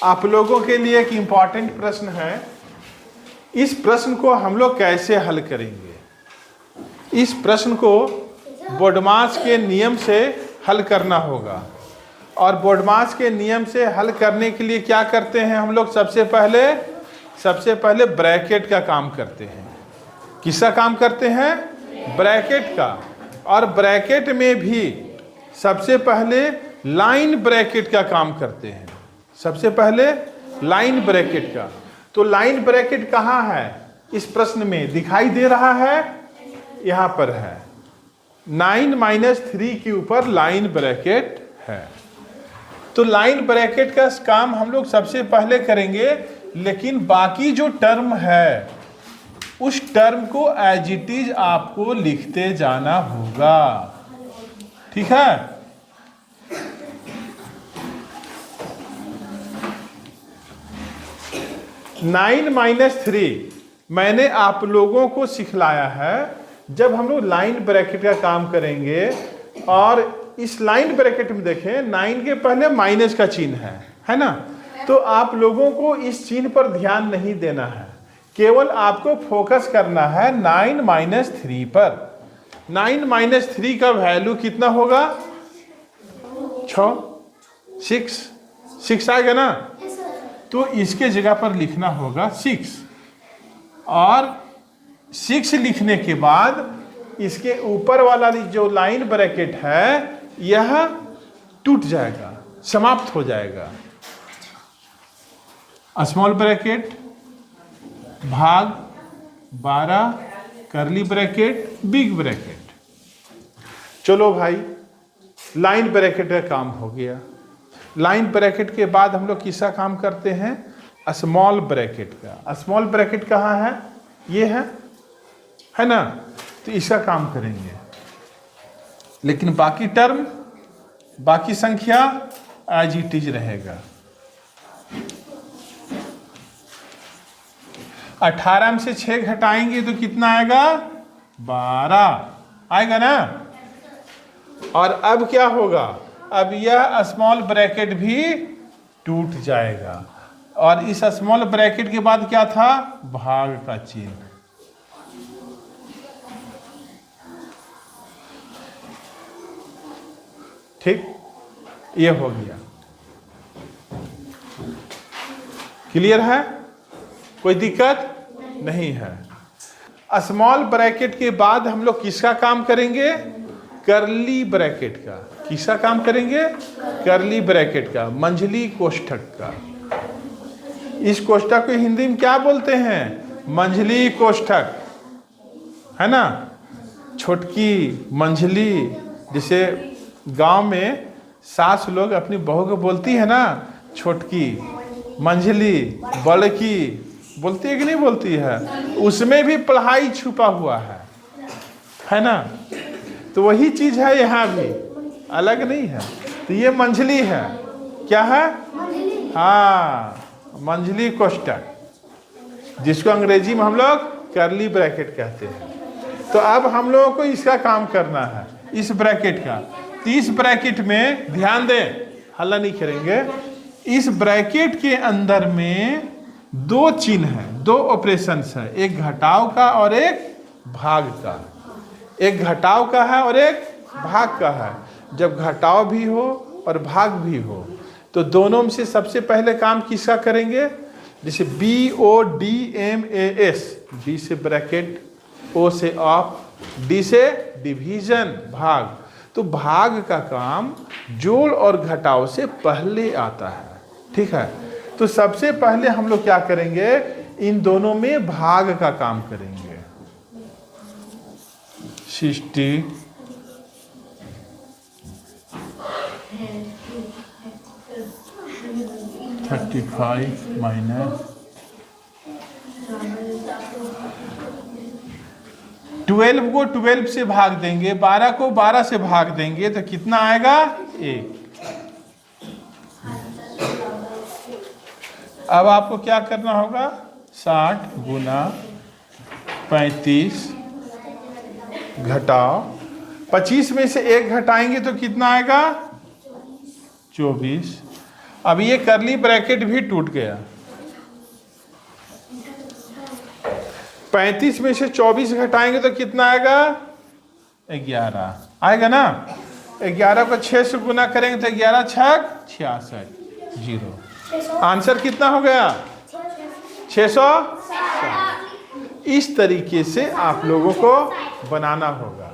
आप लोगों के लिए एक इम्पॉर्टेंट प्रश्न है। इस प्रश्न को हम लोग कैसे हल करेंगे? इस प्रश्न को बोडमास के नियम से हल करना होगा। और बोडमास के नियम से हल करने के लिए क्या करते हैं हम लोग? सबसे पहले ब्रैकेट का काम करते हैं। किसका काम करते हैं? ब्रैकेट का। और ब्रैकेट में भी सबसे पहले लाइन ब्रैकेट का काम करते हैं। सबसे पहले लाइन ब्रैकेट का। तो लाइन ब्रैकेट कहाँ है? इस प्रश्न में दिखाई दे रहा है, यहाँ पर है। 9 - 3 के ऊपर लाइन ब्रैकेट है। तो लाइन ब्रैकेट का काम हम लोग सबसे पहले करेंगे, लेकिन बाकी जो टर्म है उस टर्म को एज इट इज आपको लिखते जाना होगा। ठीक है? नाइन - 3 मैंने आप लोगों को सिखलाया है। जब हम लोग लाइन ब्रैकेट का काम करेंगे और इस लाइन ब्रैकेट में देखें 9 के पहले माइनस का चिन्ह है ना? तो आप लोगों को इस चिन्ह पर ध्यान नहीं देना है, केवल आपको फोकस करना है 9 - 3 पर। 9 - 3 का वैल्यू कितना होगा? 6 आएगा ना? तो इसके जगह पर लिखना होगा 6। और 6 लिखने के बाद इसके ऊपर वाला जो लाइन ब्रैकेट है यह टूट जाएगा, समाप्त हो जाएगा। स्मॉल ब्रैकेट भाग 12 करली ब्रैकेट बिग ब्रैकेट। चलो भाई, लाइन ब्रैकेट का काम हो गया। लाइन ब्रैकेट के बाद हम लोग किसका काम करते हैं? स्मॉल ब्रैकेट का। स्मॉल ब्रैकेट कहाँ है? ये है ना? तो इसका काम करेंगे, लेकिन बाकी टर्म, बाकी संख्या एज इट इज रहेगा। 18 में से 6 घटाएंगे तो कितना आएगा? 12 आएगा ना? और अब क्या होगा? अब यह स्मॉल ब्रैकेट भी टूट जाएगा। और इस स्मॉल ब्रैकेट के बाद क्या था? भाग का चिन्ह। ठीक, ये हो गया। क्लियर है? कोई दिक्कत नहीं है। स्मॉल ब्रैकेट के बाद हम लोग किसका काम करेंगे? करली ब्रैकेट का। किसका काम करेंगे? करली ब्रैकेट का, मंझली कोष्ठक का। इस कोष्ठक को हिंदी में क्या बोलते हैं? मंझली कोष्ठक, है ना? छोटकी मंझली, जैसे गांव में सास लोग अपनी बहू को बोलती है ना, छोटकी, मंझली, बड़की, बोलती है कि नहीं बोलती है? उसमें भी पढ़ाई छुपा हुआ है ना? तो वही चीज है यहाँ भी, अलग नहीं है। तो ये मंझली है। क्या है? हाँ, मंझली कोष्ठक, जिसको अंग्रेजी में हम लोग करली ब्रैकेट कहते हैं। तो अब हम लोगों को इसका काम करना है, इस ब्रैकेट का। तो इस ब्रैकेट में ध्यान दें, हल्ला नहीं करेंगे। इस ब्रैकेट के अंदर में 2 चिन्ह है, 2 ऑपरेशंस है, एक घटाव का और एक भाग का। एक घटाव का है और एक भाग का है। जब घटाव भी हो और भाग भी हो तो दोनों में से सबसे पहले काम किसका करेंगे? जैसे BODMAS, B से ब्रैकेट, O से ऑफ, D से डिवीजन, भाग। तो भाग का काम जोड़ और घटाव से पहले आता है। ठीक है? तो सबसे पहले हम लोग क्या करेंगे? इन दोनों में भाग का काम करेंगे। 60 35 माइनस 12 को 12 से भाग देंगे, 12 को 12 से भाग देंगे तो कितना आएगा? 1। अब आपको क्या करना होगा? 60 गुना 35 घटाओ 25 में से 1 घटाएंगे तो कितना आएगा? 24। अब ये करली ब्रैकेट भी टूट गया। 35 में से 24 घटाएंगे तो कितना आएगा? 11 आएगा ना। 11 को 6 से गुना करेंगे तो 11 छक 66, 0। आंसर कितना हो गया? 600। इस तरीके से आप लोगों को बनाना होगा।